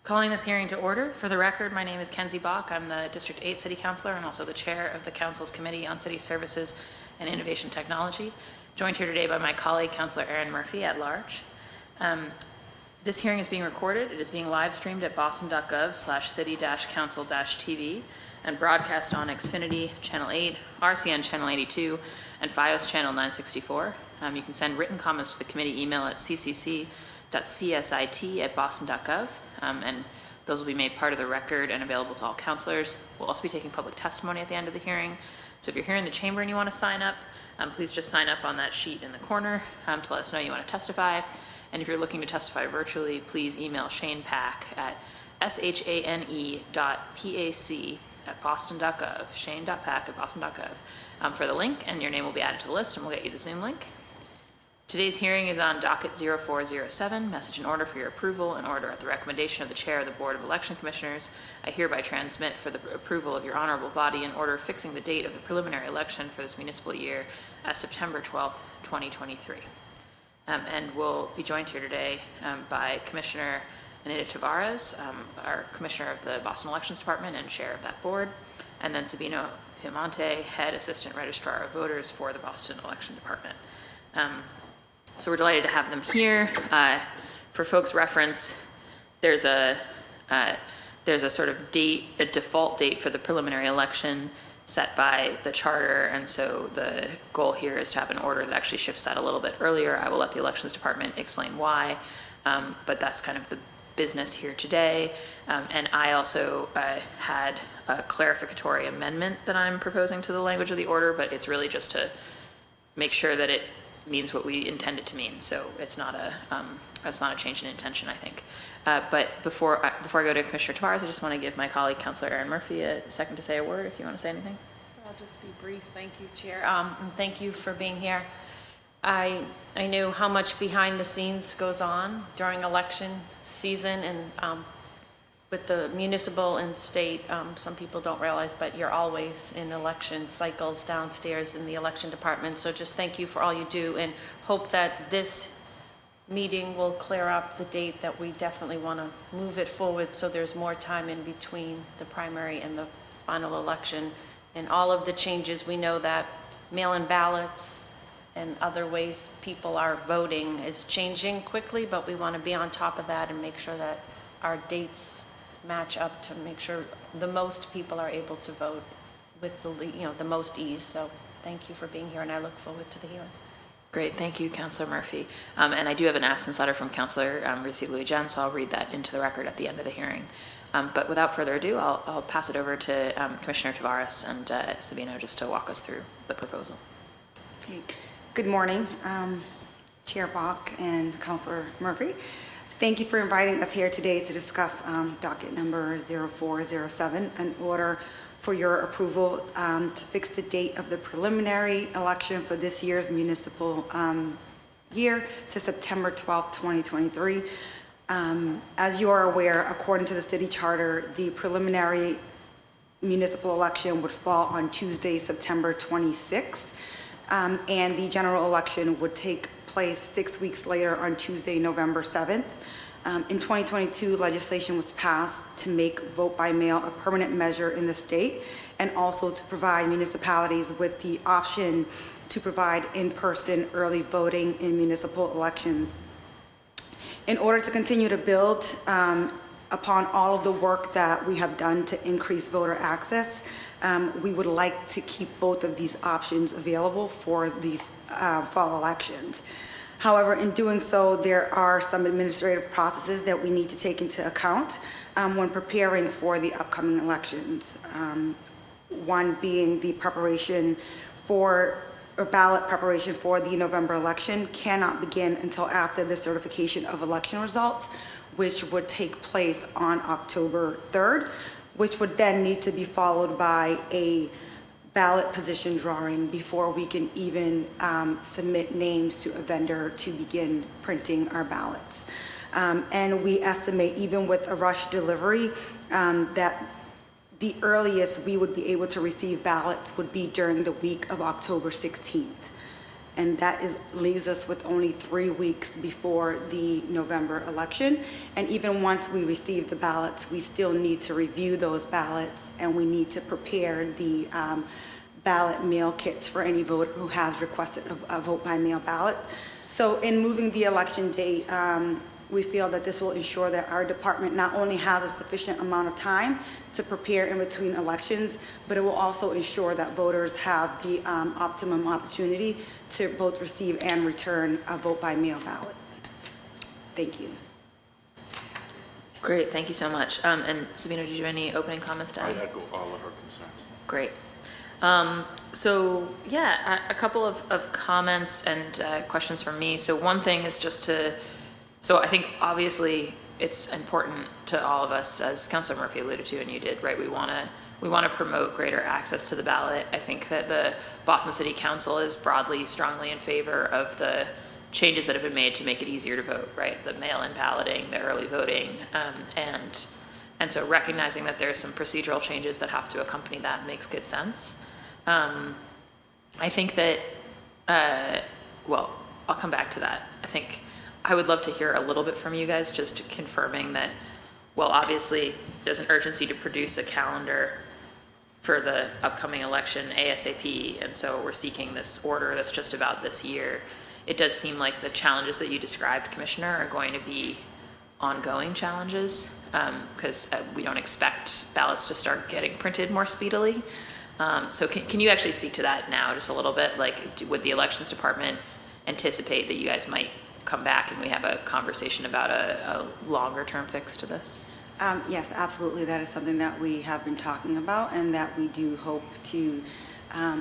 Calling this hearing to order. For the record, my name is Kenzie Bach. I'm the District 8 City Councilor and also the Chair of the Council's Committee on City Services and Innovation Technology, joined here today by my colleague, Councilor Erin Murphy, at large. This hearing is being recorded. It is being live streamed at boston.gov/city-council-tv and broadcast on Xfinity Channel 8, RCN Channel 82, and FiOS Channel 964. You can send written comments to the committee email at ccc.csit@boston.gov, and those will be made part of the record and available to all councilors. We'll also be taking public testimony at the end of the hearing. So if you're here in the chamber and you want to sign up, please just sign up on that sheet in the corner to let us know you want to testify. And if you're looking to testify virtually, please email Shane Pack at shane.pac@boston.gov, shane.pack@boston.gov, for the link, and your name will be added to the list and we'll get you the Zoom link. Today's hearing is on docket 0407, message in order for your approval. In order at the recommendation of the Chair of the Board of Election Commissioners, I hereby transmit for the approval of your honorable body an order fixing the date of the preliminary election for this municipal year as September 12th, 2023. And we'll be joined here today by Commissioner Anita Tavares, our Commissioner of the Boston Elections Department and Chair of that board, and then Sabino Piemonte, Head Assistant Registrar of Voters for the Boston Election Department. So we're delighted to have them here. For folks' reference, there's a sort of date, a default date for the preliminary election set by the charter, and so the goal here is to have an order that actually shifts that a little bit earlier. I will let the Elections Department explain why, but that's kind of the business here today. And I also had a clarificatory amendment that I'm proposing to the language of the order, but it's really just to make sure that it means what we intend it to mean. So it's not a change in intention, I think. But before I go to Commissioner Tavares, I just want to give my colleague, Councilor Erin Murphy, a second to say a word if you want to say anything. I'll just be brief. Thank you, Chair. And thank you for being here. I know how much behind the scenes goes on during election season, and with the municipal and state, some people don't realize, but you're always in election cycles downstairs in the election department. So just thank you for all you do, and hope that this meeting will clear up the date that we definitely want to move it forward so there's more time in between the primary and the final election. And all of the changes, we know that mail-in ballots and other ways people are voting is changing quickly, but we want to be on top of that and make sure that our dates match up to make sure the most people are able to vote with the most ease. So thank you for being here, and I look forward to the hearing. Great, thank you, Councilor Murphy. And I do have an absence letter from Councilor Louis-Jean, so I'll read that into the record at the end of the hearing. But without further ado, I'll pass it over to Commissioner Tavares and Sabino just to walk us through the proposal. Okay. Good morning, Chair Bach and Councilor Murphy. Thank you for inviting us here today to discuss docket number 0407, an order for your approval to fix the date of the preliminary election for this year's municipal year to September 12th, 2023. As you are aware, according to the city charter, the preliminary municipal election would fall on Tuesday, September 26th, and the general election would take place 6 weeks later on Tuesday, November 7th. In 2022, legislation was passed to make vote by mail a permanent measure in the state, and also to provide municipalities with the option to provide in-person early voting in municipal elections. In order to continue to build upon all of the work that we have done to increase voter access, we would like to keep both of these options available for the fall elections. However, in doing so, there are some administrative processes that we need to take into account when preparing for the upcoming elections. One being the preparation for, or ballot preparation for the November election cannot begin until after the certification of election results, which would take place on October 3rd, which would then need to be followed by a ballot position drawing before we can even submit names to a vendor to begin printing our ballots. And we estimate, even with a rush delivery, that the earliest we would be able to receive ballots would be during the week of October 16th. and that leaves us with only 3 weeks before the November election. And even once we receive the ballots, we still need to review those ballots, and we need to prepare the ballot mail kits for any voter who has requested a vote by mail ballot. So in moving the election date, we feel that this will ensure that our department not only has a sufficient amount of time to prepare in between elections, but it will also ensure that voters have the optimum opportunity to both receive and return a vote by mail ballot. Thank you. Great, thank you so much. And Sabina, did you have any opening comments to add? I echo all of her concerns. Great. So yeah, a couple of comments and questions from me. So one thing is just so I think obviously it's important to all of us, as Councilor Murphy alluded to, and you did, right? We want to promote greater access to the ballot. I think that the Boston City Council is broadly, strongly in favor of the changes that have been made to make it easier to vote, right? The mail-in balloting, the early voting, and so recognizing that there's some procedural changes that have to accompany that makes good sense. I think that, well, I'll come back to that. I think I would love to hear a little bit from you guys, just confirming that, well, obviously there's an urgency to produce a calendar for the upcoming election ASAP, and so we're seeking this order that's just about this year. It does seem like the challenges that you described, Commissioner, are going to be ongoing challenges, because we don't expect ballots to start getting printed more speedily. So can you actually speak to that now just a little bit? Like, would the Elections Department anticipate that you guys might come back and we have a conversation about a longer term fix to this? Yes, absolutely. That is something that we have been talking about and that we do hope to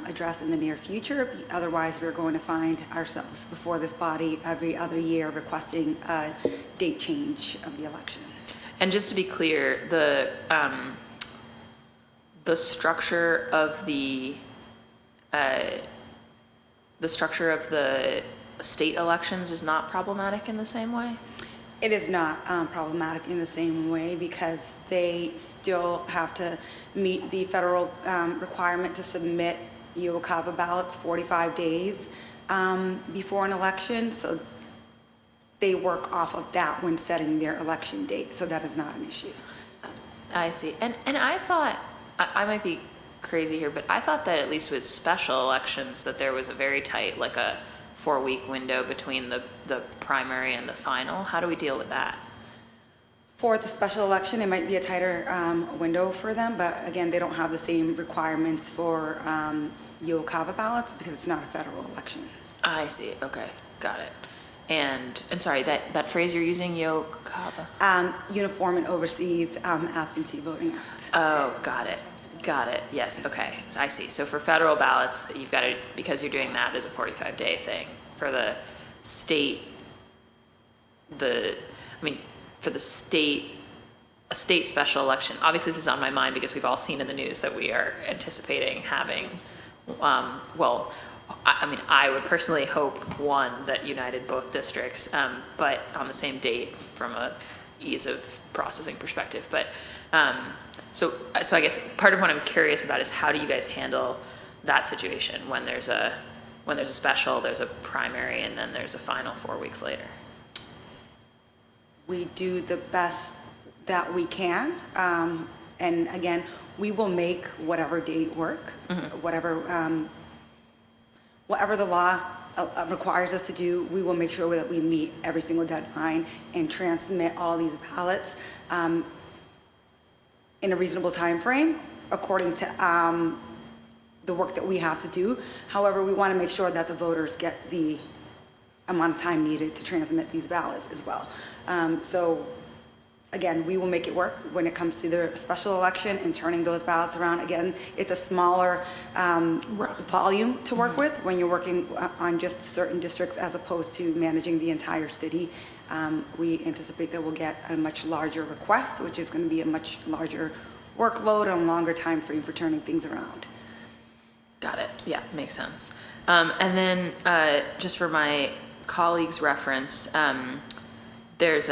address in the near future. Otherwise, we're going to find ourselves before this body every other year requesting a date change of the election. And just to be clear, the structure of the state elections is not problematic in the same way? It is not problematic in the same way because they still have to meet the federal requirement to submit UOCAVA ballots 45 days before an election. So they work off of that when setting their election date. So that is not an issue. I see. And I thought, I might be crazy here, but I thought that at least with special elections that there was a very tight, like a 4-week window between the primary and the final. How do we deal with that? For the special election, it might be a tighter window for them, but again, they don't have the same requirements for UOCAVA ballots because it's not a federal election. I see. Okay, got it. And sorry, that phrase you're using, UOCAVA? Uniform and Overseas Absentee Voting Act. Oh, got it. Got it. Yes. Okay. So I see. So for federal ballots, you've got to, because you're doing that, there's a 45-day thing. For the state, for the state, a state special election, obviously this is on my mind because we've all seen in the news that we are anticipating having, well, I would personally hope, one, that united both districts, but on the same date from a ease of processing perspective. But so I guess part of what I'm curious about is how do you guys handle that situation when there's a special, there's a primary, and then there's a final 4 weeks later? We do the best that we can, and again, we will make whatever date work, whatever the law requires us to do. We will make sure that we meet every single deadline and transmit all these ballots in a reasonable time frame according to the work that we have to do. However, we want to make sure that the voters get the amount of time needed to transmit these ballots as well. So again, we will make it work when it comes to the special election and turning those ballots around. Again, it's a smaller volume to work with when you're working on just certain districts as opposed to managing the entire city. We anticipate that we'll get a much larger request, which is going to be a much larger workload and a longer time frame for turning things around. Got it. Yeah, makes sense. And then just for my colleagues' reference, there's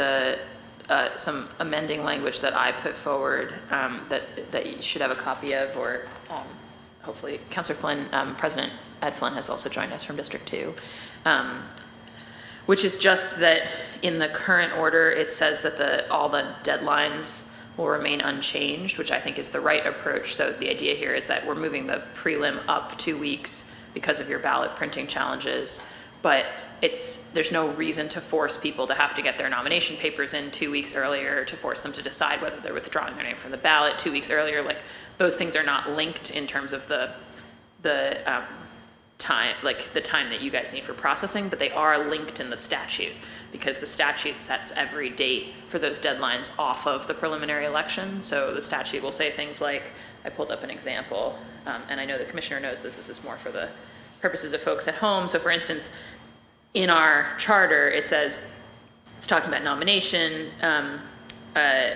some amending language that I put forward that you should have a copy of, or hopefully Councilor Flynn, President Ed Flynn has also joined us from District 2, which is just that in the current order, it says that all the deadlines will remain unchanged, which I think is the right approach. So the idea here is that we're moving the prelim up 2 weeks because of your ballot printing challenges, but there's no reason to force people to have to get their nomination papers in 2 weeks earlier, to force them to decide whether they're withdrawing their name from the ballot 2 weeks earlier. Like, those things are not linked in terms of the time, like the time that you guys need for processing, but they are linked in the statute, because the statute sets every date for those deadlines off of the preliminary election. So the statute will say things like, I pulled up an example, and I know the commissioner knows this is more for the purposes of folks at home. So for instance, in our charter, it says, it's talking about nomination,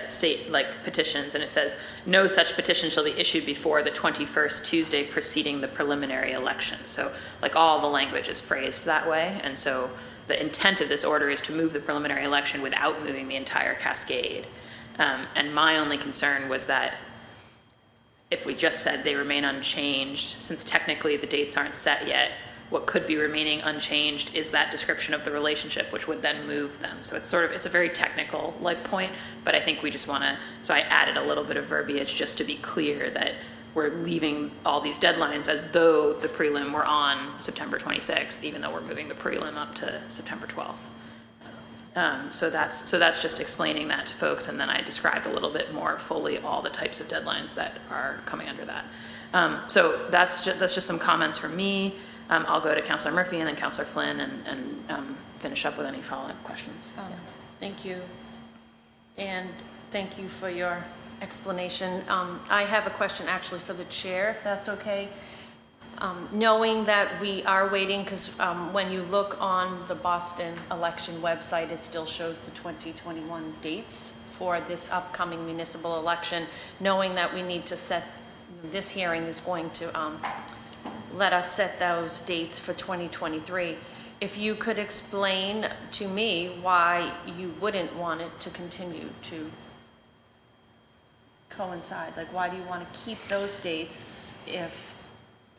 state petitions, and it says, no such petition shall be issued before the 21st Tuesday preceding the preliminary election. So like all the language is phrased that way. And so the intent of this order is to move the preliminary election without moving the entire cascade. And my only concern was that if we just said they remain unchanged, since technically the dates aren't set yet, what could be remaining unchanged is that description of the relationship, which would then move them. So it's a very technical point, but I think we just so I added a little bit of verbiage just to be clear that we're leaving all these deadlines as though the prelim were on September 26th, even though we're moving the prelim up to September 12th. So that's just explaining that to folks, and then I described a little bit more fully all the types of deadlines that are coming under that. So that's just some comments from me. I'll go to Councilor Murphy and then Councilor Flynn and finish up with any follow-up questions. Thank you. And thank you for your explanation. I have a question actually for the chair, if that's okay. Knowing that we are waiting, because when you look on the Boston election website, it still shows the 2021 dates for this upcoming municipal election, knowing that we need to this hearing is going to let us set those dates for 2023. If you could explain to me why you wouldn't want it to continue to coincide, like why do you want to keep those dates if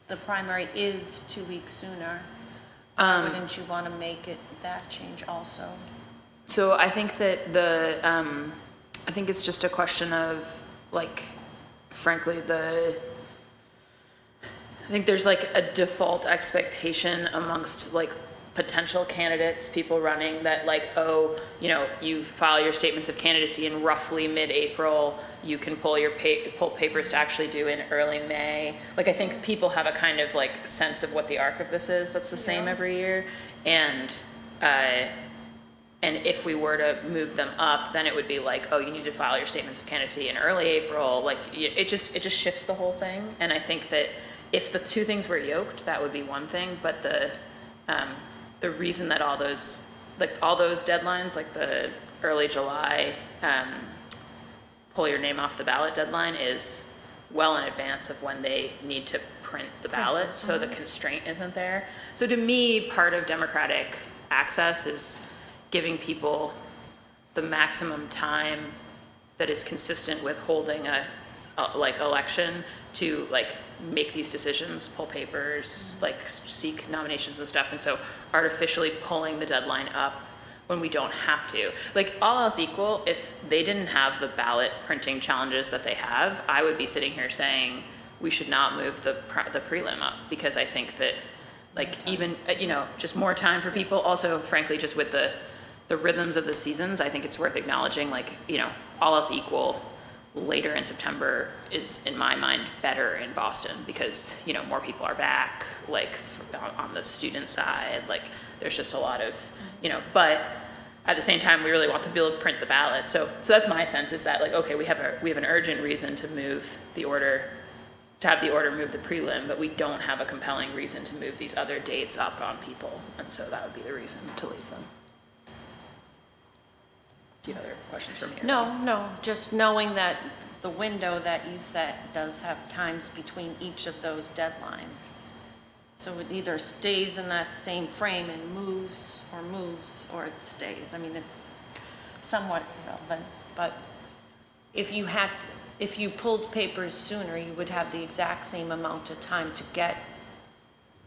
the primary is 2 weeks sooner? Wouldn't you want to make it that change also? So I think that I think it's just a question of, frankly, I think there's a default expectation amongst potential candidates, people running, that you file your statements of candidacy in roughly mid-April, you can pull papers to actually do in early May. I think people have a kind of sense of what the arc of this is that's the same every year. And if we were to move them up, then it would be you need to file your statements of candidacy in early April. It just shifts the whole thing. And I think that if the two things were yoked, that would be one thing. But the reason that all those deadlines, the early July pull your name off the ballot deadline, is well in advance of when they need to print the ballot, so the constraint isn't there. So to me, part of democratic access is giving people the maximum time that is consistent with holding a election to make these decisions, pull papers, seek nominations and stuff. And so artificially pulling the deadline up when we don't have to. All else equal, if they didn't have the ballot printing challenges that they have, I would be sitting here saying we should not move the prelim up, because I think that even, just more time for people. Also, frankly, just with the rhythms of the seasons, I think it's worth acknowledging, all else equal, later in September is, in my mind, better in Boston, because more people are back, on the student side, there's just a lot of, but at the same time we really want to be able to print the ballot. So that's my sense, is that okay, we have an urgent reason to move the order, to have the order move the prelim, but we don't have a compelling reason to move these other dates up on people, and so that would be the reason to leave them. Do you have other questions for me? No, just knowing that the window that you set does have times between each of those deadlines. So it either stays in that same frame and moves, or it stays. I mean, it's somewhat relevant, but if you pulled papers sooner, you would have the exact same amount of time to get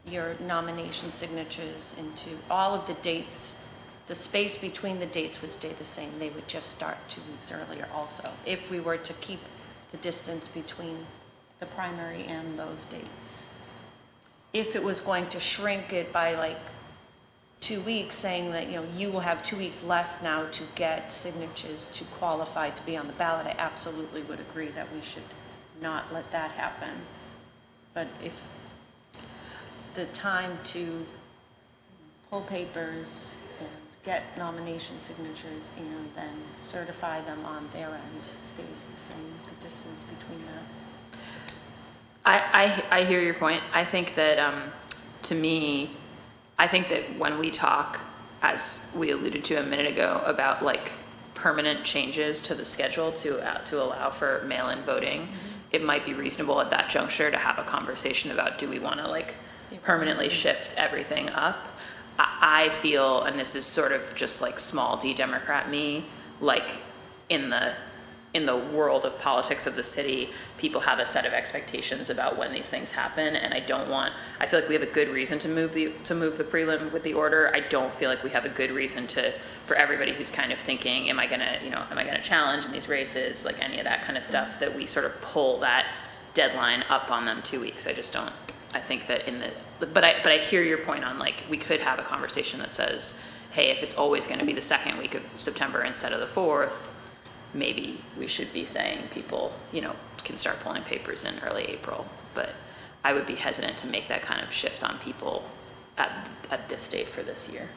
your nomination signatures into all of the dates. The space between the dates would stay the same. They would just start 2 weeks earlier also, if we were to keep the distance between the primary and those dates. If it was going to shrink it by like 2 weeks, saying that, you will have 2 weeks less now to get signatures to qualify to be on the ballot, I absolutely would agree that we should not let that happen. But if the time to pull papers and get nomination signatures and then certify them on their end stays the same, the distance between that. I hear your point. I think that, to me, I think that when we talk, as we alluded to a minute ago, about like permanent changes to the schedule to allow for mail-in voting, it might be reasonable at that juncture to have a conversation about, do we want to like permanently shift everything up? I feel, and this is sort of just like small d Democrat me, like in the world of politics of the city, people have a set of expectations about when these things happen, and I feel like we have a good reason to move the prelim with the order. I don't feel like we have a good reason for everybody who's kind of thinking, am I gonna challenge in these races, like any of that kind of stuff, that we sort of pull that deadline up on them 2 weeks. I just don't. I think that but I hear your point on like, we could have a conversation that says, hey, if it's always going to be the second week of September instead of the 4th, maybe we should be saying people, can start pulling papers in early April. But I would be hesitant to make that kind of shift on people at this date for this year.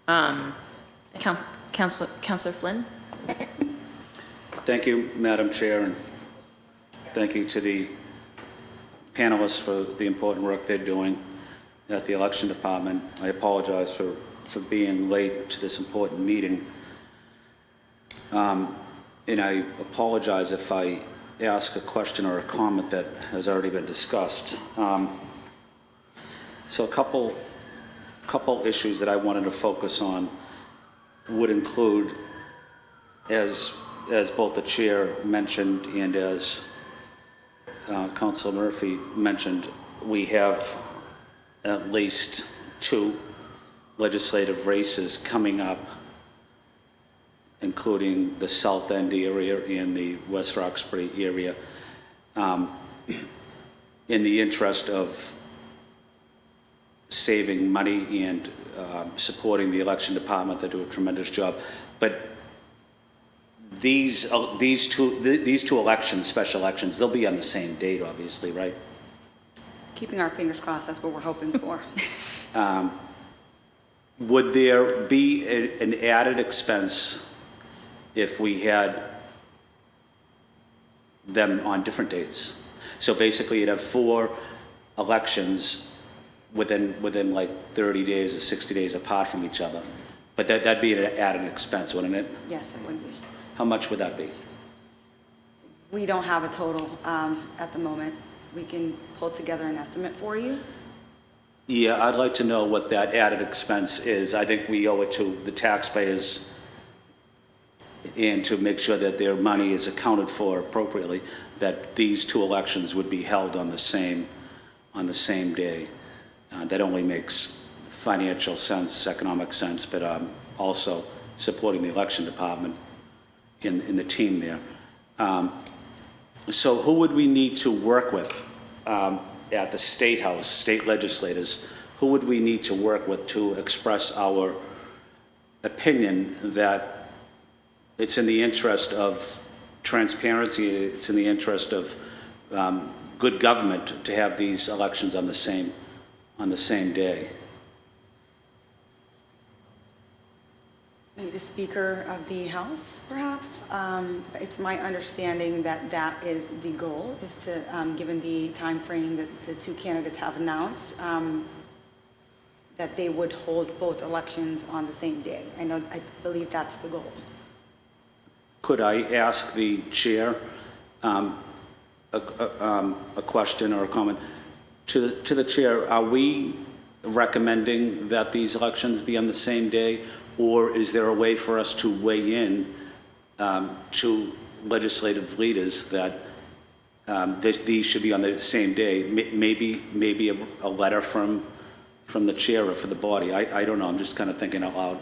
Yeah. Councilor Flynn? Thank you, Madam Chair, and thank you to the panelists for the important work they're doing at the election department. I apologize for being late to this important meeting. And I apologize if I ask a question or a comment that has already been discussed. So a couple issues that I wanted to focus on would include, as both the chair mentioned and as Councilor Murphy mentioned, we have at least 2 legislative races coming up, including the South End area and the West Roxbury area, in the interest of saving money and supporting the election department. They do a tremendous job. But these two elections, special elections, they'll be on the same date, obviously, right? Keeping our fingers crossed, that's what we're hoping for. Would there be an added expense if we had them on different dates? So basically you'd have 4 elections within like 30 days or 60 days apart from each other. But that'd be an added expense, wouldn't it? Yes, it would be. How much would that be? We don't have a total at the moment. We can pull together an estimate for you. Yeah, I'd like to know what that added expense is. I think we owe it to the taxpayers and to make sure that their money is accounted for appropriately, that these 2 elections would be held on the same day. That only makes financial sense, economic sense, but also supporting the election department in the team there. So who would we need to work with at the State House, state legislators? Who would we need to work with to express our opinion that it's in the interest of transparency, it's in the interest of good government to have these elections on the same day? Maybe the Speaker of the House, perhaps. It's my understanding that that is the goal, is to, given the time frame that the 2 candidates have announced, that they would hold both elections on the same day. I believe that's the goal. Could I ask the chair a question or a comment? To the chair, are we recommending that these elections be on the same day, or is there a way for us to weigh in to legislative leaders that these should be on the same day. Maybe a letter from the chair or for the body. I don't know. I'm just kind of thinking out loud.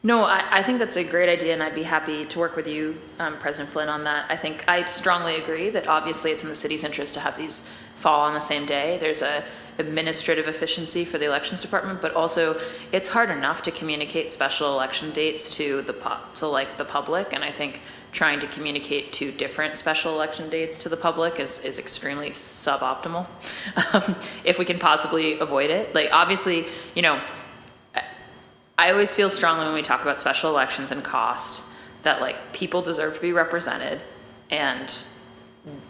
No, I think that's a great idea, and I'd be happy to work with you, President Flynn, on that. I think I strongly agree that obviously it's in the city's interest to have these fall on the same day. There's a administrative efficiency for the elections department, but also it's hard enough to communicate special election dates to the public, and I think trying to communicate two different special election dates to the public is extremely suboptimal. If we can possibly avoid it, like obviously, you know, I always feel strongly when we talk about special elections and cost that like people deserve to be represented, and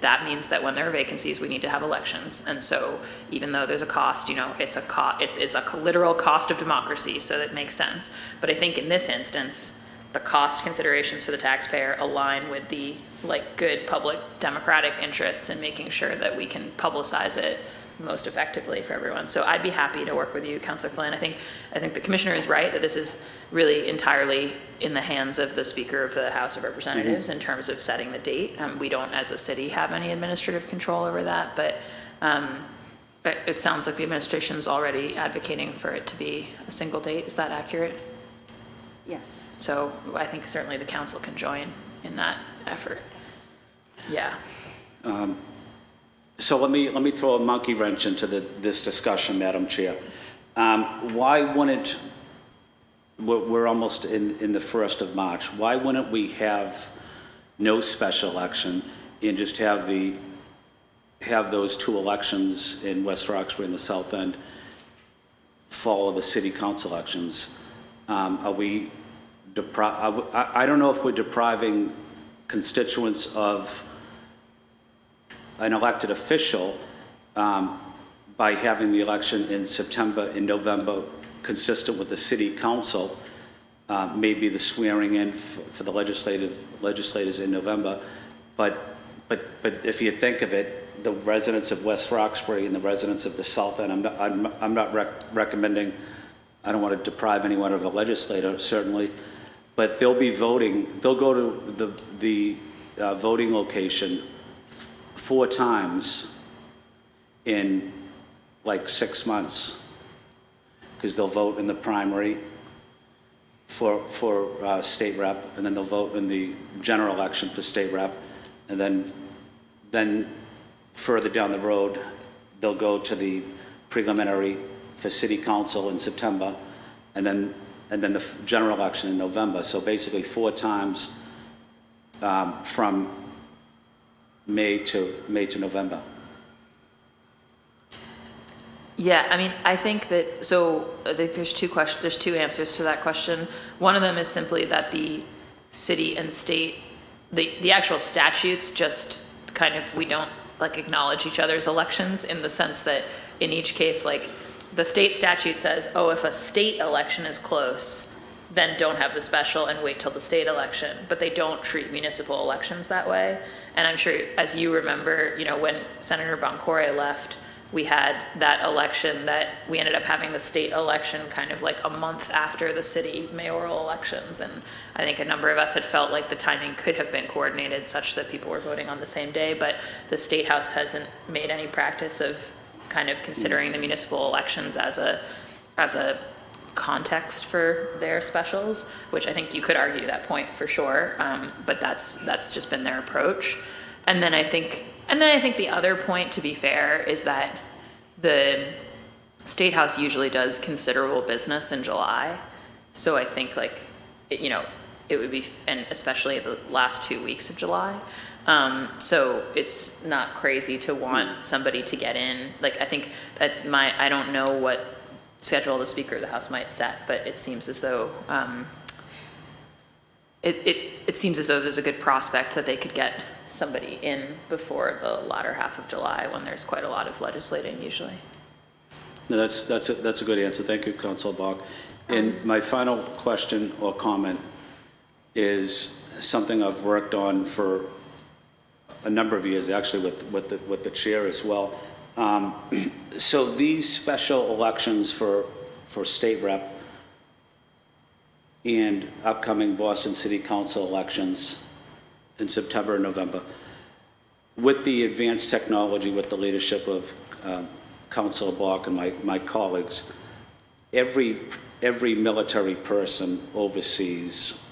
that means that when there are vacancies, we need to have elections. And so even though there's a cost, you know, it's a literal cost of democracy, so that makes sense. But I think in this instance, the cost considerations for the taxpayer align with the like good public democratic interests in making sure that we can publicize it most effectively for everyone. So I'd be happy to work with you, Councillor Flynn. I think the commissioner is right that this is really entirely in the hands of the Speaker of the House of Representatives in terms of setting the date. We don't, as a city, have any administrative control over that, but it sounds like the administration's already advocating for it to be a single date. Is that accurate? Yes. So I think certainly the council can join in that effort. Yeah. So let me throw a monkey wrench into this discussion, Madam Chair. Why wouldn't, we're almost in the 1st of March, why wouldn't we have no special election and just have those two elections in West Roxbury and the South End follow the city council elections? I don't know if we're depriving constituents of an elected official by having the election in September and November consistent with the city council, maybe the swearing in for the legislators in November. But if you think of it, the residents of West Roxbury and the residents of the South End, I'm not recommending, I don't want to deprive anyone of a legislator, certainly, but they'll be voting, they'll go to the voting location 4 times in like 6 months, because they'll vote in the primary for state rep, and then they'll vote in the general election for state rep, and then further down the road, they'll go to the preliminary for city council in September, and then the general election in November. So basically 4 times from May to November. Yeah, I mean, I think that, so I think there's two answers to that question. One of them is simply that the city and state, the actual statutes just kind of, we don't like acknowledge each other's elections, in the sense that in each case, like the state statute says, oh, if a state election is close, then don't have the special and wait till the state election. But they don't treat municipal elections that way. And I'm sure, as you remember, you know, when Senator Boncore left, we had that election that we ended up having the state election kind of like a month after the city mayoral elections. And I think a number of us had felt like the timing could have been coordinated such that people were voting on the same day, but the State House hasn't made any practice of kind of considering the municipal elections as a context for their specials, which I think you could argue that point for sure, but that's just been their approach. And then I think the other point, to be fair, is that the State House usually does considerable business in July, so I think like, you know, it would be, and especially the last 2 weeks of July. So it's not crazy to want somebody to get in. Like, I think that I don't know what schedule the Speaker of the House might set, but it seems as though it seems as though there's a good prospect that they could get somebody in before the latter half of July, when there's quite a lot of legislating usually. No, that's a good answer. Thank you, Councilor Bach. And my final question or comment is something I've worked on for a number of years, actually, with the chair as well. So these special elections for state rep and upcoming Boston City Council elections in September and November. With the advanced technology, with the leadership of Councilor Bach and my colleagues, every military person overseas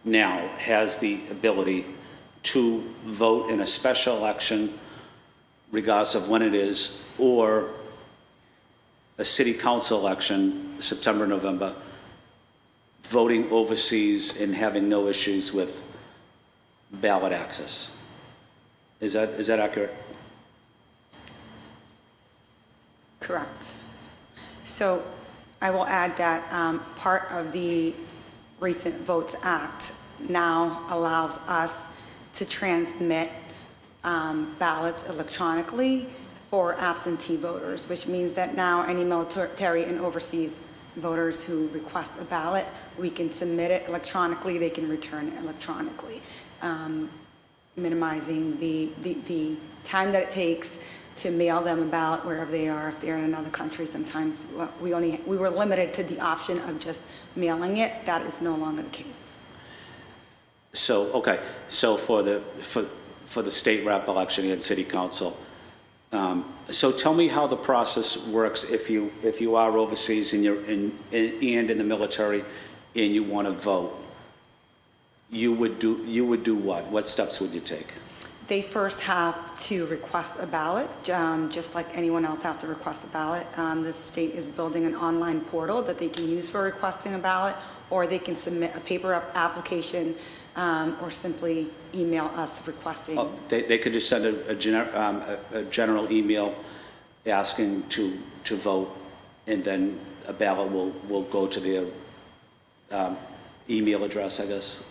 now has the ability to vote in a special election, regardless of when it is, or a city council election, September, November, voting overseas and having no issues with ballot access. Is that accurate? Correct. So I will add that part of the Recent Votes Act now allows us to transmit ballots electronically for absentee voters, which means that now any military and overseas voters who request a ballot, we can submit it electronically, they can return it electronically, minimizing the time that it takes to mail them a ballot wherever they are. If they're in another country, sometimes we were limited to the option of just mailing it. That is no longer the case. So, okay, so for the state rep election and city council, so tell me how the process works if you are overseas and you're in the military and you want to vote. You would do what? What steps would you take? They first have to request a ballot, just like anyone else has to request a ballot. The state is building an online portal that they can use for requesting a ballot, or they can submit a paper application, or simply email us requesting. Oh, they could just send a general email asking to vote, and then a ballot will go to their email address, I guess.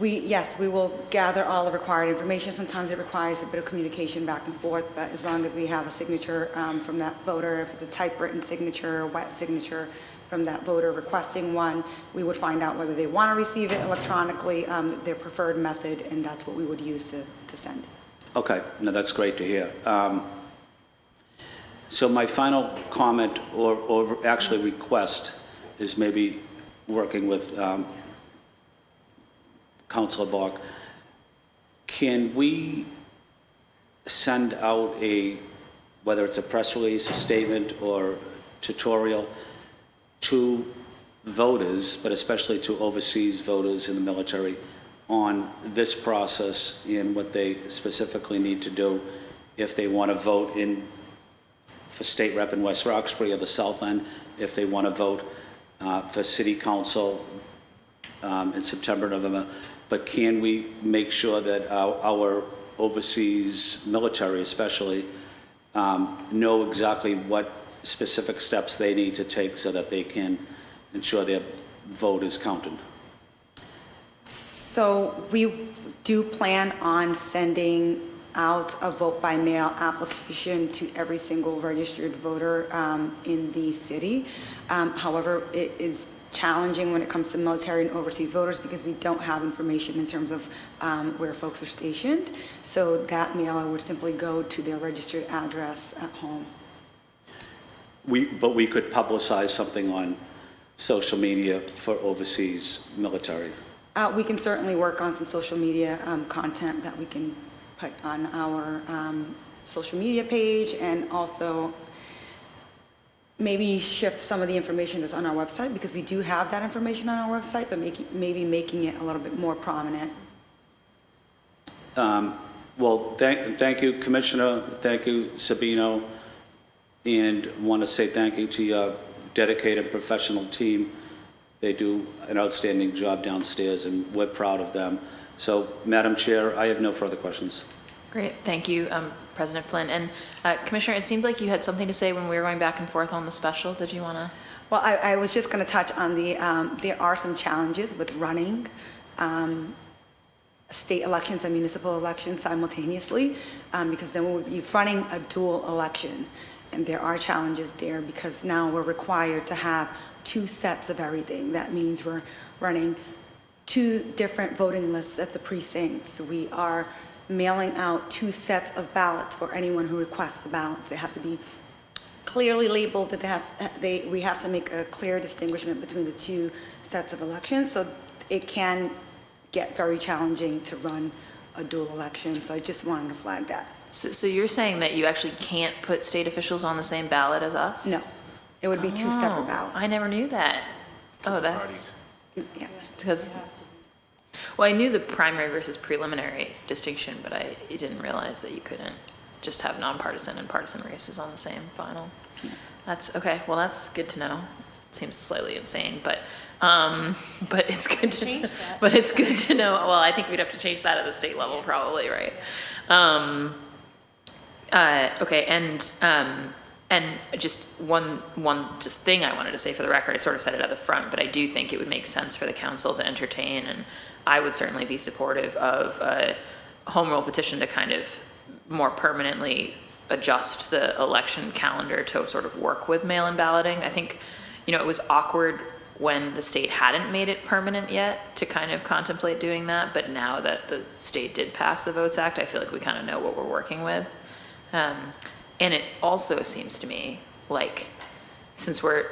Yes, we will gather all the required information. Sometimes it requires a bit of communication back and forth, but as long as we have a signature from that voter, if it's a typewritten signature or wet signature from that voter requesting one, we would find out whether they want to receive it electronically, their preferred method, and that's what we would use to send. Okay, no, that's great to hear. So my final comment, or actually request, is maybe working with Councilor Bach. Can we send out whether it's a press release, a statement, or tutorial to voters, but especially to overseas voters in the military, on this process and what they specifically need to do if they want to vote for state rep in West Roxbury or the South End, if they want to vote for city council in September, November. But can we make sure that our overseas military especially know exactly what specific steps they need to take so that they can ensure their vote is counted? So we do plan on sending out a vote by mail application to every single registered voter in the city. However, it is challenging when it comes to military and overseas voters because we don't have information in terms of where folks are stationed. So that mailer would simply go to their registered address at home. But we could publicize something on social media for overseas military. We can certainly work on some social media content that we can put on our social media page, and also maybe shift some of the information that's on our website, because we do have that information on our website, but maybe making it a little bit more prominent. Well, thank you, Commissioner. Thank you, Sabino. And want to say thank you to your dedicated professional team. They do an outstanding job downstairs, and we're proud of them. So, Madam Chair, I have no further questions. Great, thank you, President Flynn. And Commissioner, it seemed like you had something to say when we were going back and forth on the special. Did you want to? Well, I was just going to touch on there are some challenges with running state elections and municipal elections simultaneously, because then we would be running a dual election. And there are challenges there because now we're required to have 2 sets of everything. That means we're running 2 different voting lists at the precincts. We are mailing out 2 sets of ballots for anyone who requests the ballots. They have to be clearly labeled. We have to make a clear distinguishment between the 2 sets of elections. So it can get very challenging to run a dual election, so I just wanted to flag that. So you're saying that you actually can't put state officials on the same ballot as us? No, it would be two separate Oh, ballots. I never knew that. Oh, that's, Yeah. because, well, I knew the primary versus preliminary distinction, but I didn't realize that you couldn't just have nonpartisan and partisan races on the same final. That's, okay, well, that's good to know. Seems slightly insane, but it's good to, Change that. but it's good to know. Well, I think we'd have to change that at the state level probably, right? Okay, and just one just thing I wanted to say for the record, I sort of said it at the front, but I do think it would make sense for the council to entertain, and I would certainly be supportive of a home rule petition to kind of more permanently adjust the election calendar to sort of work with mail-in balloting. I think, it was awkward when the state hadn't made it permanent yet to kind of contemplate doing that, but now that the state did pass the Votes Act, I feel like we kind of know what we're working with. And it also seems to me like, since we're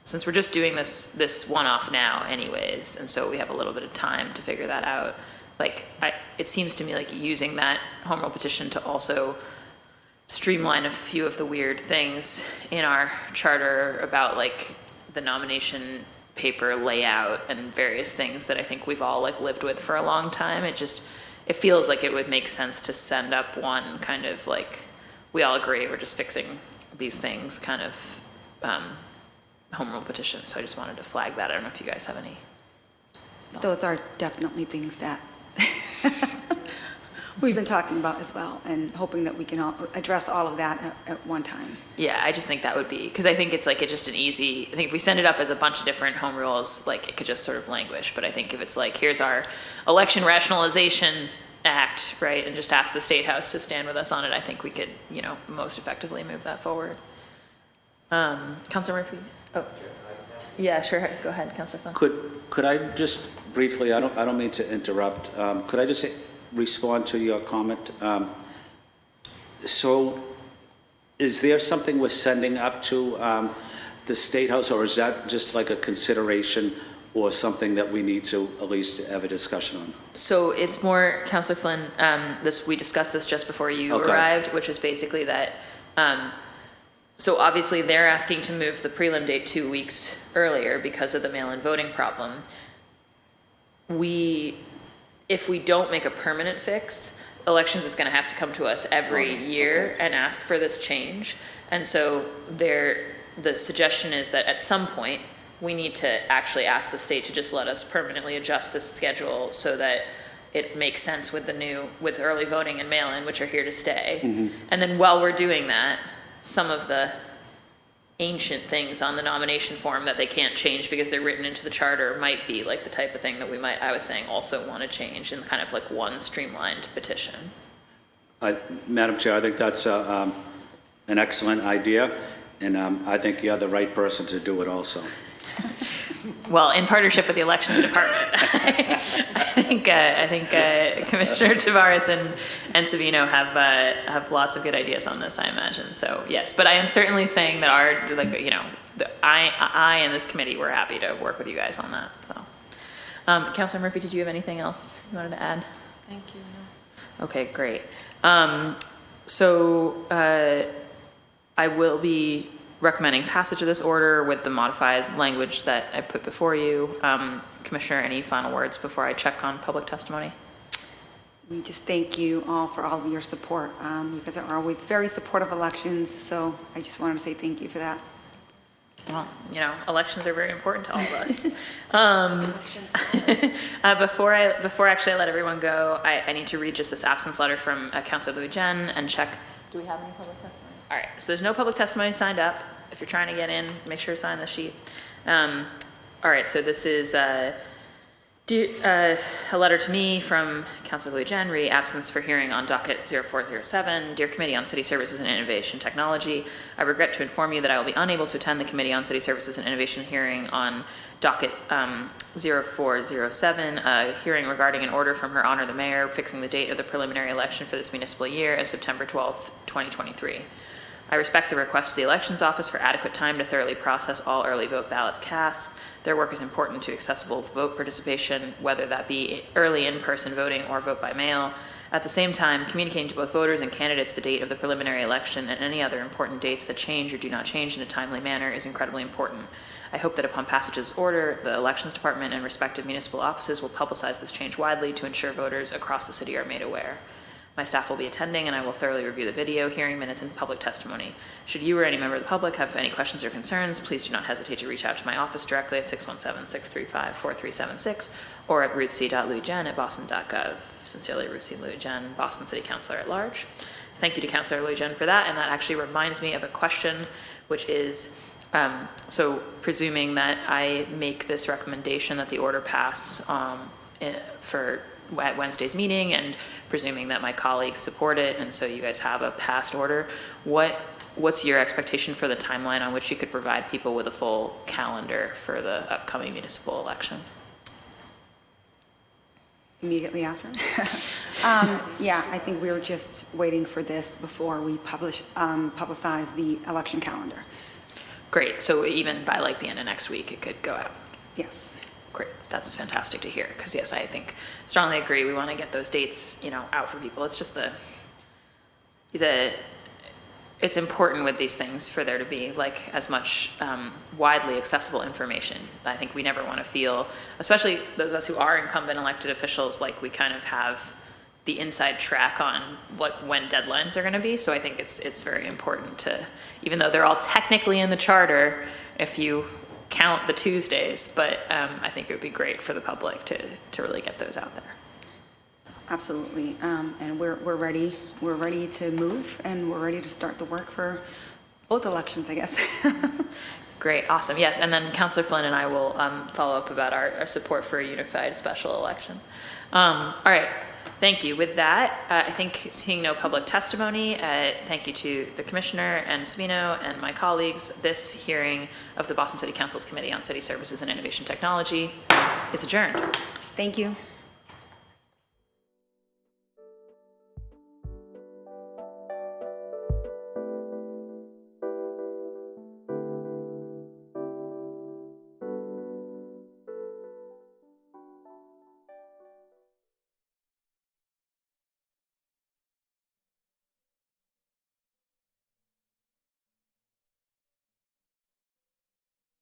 just doing this one-off now anyways, and so we have a little bit of time to figure that out, like, it seems to me like using that home rule petition to also streamline a few of the weird things in our charter about like the nomination paper layout and various things that I think we've all like lived with for a long time. It feels like it would make sense to send up one kind of like, we all agree we're just fixing these things kind of home rule petition. So I just wanted to flag that. I don't know if you guys have any. Those are definitely things that we've been talking about as well, and hoping that we can all address all of that at one time. Yeah, I just think that would be, because I think it's like, it's just an easy, I think if we send it up as a bunch of different home rules, like it could just sort of languish. But I think if it's like, here's our election act, right, and just ask the State House to stand with us on it, I think we could, most effectively move that forward. Councilor Murphy? Oh, yeah, sure. Go ahead, Councilor Flynn. Could I just briefly, I don't mean to interrupt, could I just respond to your comment? So is there something we're sending up to the State House, or is that just like a consideration or something that we need to at least have a discussion on? So it's more, Councilor Flynn, we discussed this just before you arrived, which was basically that, so obviously they're asking to move the prelim date 2 weeks earlier because of the mail-in voting problem. If we don't make a permanent fix, elections is gonna have to come to us every year and ask for this change. And so the suggestion is that at some point, we need to actually ask the state to just let us permanently adjust this schedule so that it makes sense with with early voting and mail-in, which are here to stay. Mm-hmm. And then while we're doing that, some of the ancient things on the nomination form that they can't change because they're written into the charter might be like the type of thing that I was saying, also want to change in kind of like one streamlined petition. Madam Chair, I think that's an excellent idea, and I think you're the right person to do it also. Well, in partnership with the elections department, I think Commissioner Tavares and Savino have lots of good ideas on this, I imagine. So yes, but I am certainly saying that I and this committee, we're happy to work with you guys on that. So, Councilor Murphy, did you have anything else you wanted to add? Thank you. No. Okay, great. I will be recommending passage of this order with the modified language that I put before you. Commissioner, any final words before I check on public testimony? We just thank you all for all of your support. You guys are always very supportive of elections, so I just wanted to say thank you for that. Well, elections are very important to all of us. Before actually I let everyone go, I need to read just this absence letter from Councilor Louis Jen and check. Do we have any public testimony? All right, so there's no public testimony signed up. If you're trying to get in, make sure to sign the sheet. All right, so this is a letter to me from Councilor Louis Jen, re absence for hearing on docket 0407. Dear Committee on City Services and Innovation Technology, I regret to inform you that I will be unable to attend the Committee on City Services and Innovation hearing on docket 0407, a hearing regarding an order from Her Honor the Mayor fixing the date of the preliminary election for this municipal year as September 12th, 2023. I respect the request of the Elections Office for adequate time to thoroughly process all early vote ballots cast. Their work is important to accessible vote participation, whether that be early in-person voting or vote by mail. At the same time, communicating to both voters and candidates the date of the preliminary election and any other important dates that change or do not change in a timely manner is incredibly important. I hope that upon passage of this order, the Elections Department and respective municipal offices will publicize this change widely to ensure voters across the city are made aware. My staff will be attending, and I will thoroughly review the video, hearing minutes, and public testimony. Should you or any member of the public have any questions or concerns, please do not hesitate to reach out to my office directly at 617-635-4376 or at ruthc.louijen@boston.gov. Sincerely, Ruth C. Louijen, Boston City Councilor at Large. Thank you to Councilor Louijen for that, and that actually reminds me of a question, which is, so presuming that I make this recommendation that the order pass at Wednesday's meeting, and presuming that my colleagues support it, and so you guys have a passed order, what's your expectation for the timeline on which you could provide people with a full calendar for the upcoming municipal election? Immediately after? Yeah, I think we were just waiting for this before we publicize the election calendar. Great, so even by like the end of next week, it could go out. Yes. Great, that's fantastic to hear, because yes, I think, strongly agree, we want to get those dates, out for people. It's just it's important with these things for there to be like as much widely accessible information. I think we never want to feel, especially those of us who are incumbent elected officials, like we kind of have the inside track on like when deadlines are going to be. So I think it's very important to, even though they're all technically in the charter, if you count the Tuesdays, but I think it would be great for the public to really get those out there. Absolutely, and we're ready. We're ready to move, and we're ready to start the work for both elections, I guess. Great, awesome, yes, and then Councilor Flynn and I will follow up about our support for a unified special election. All right, thank you. With that, I think seeing no public testimony, thank you to the Commissioner and Sabino and my colleagues. This hearing of the Boston City Council's Committee on City Services and Innovation Technology is adjourned. Thank you.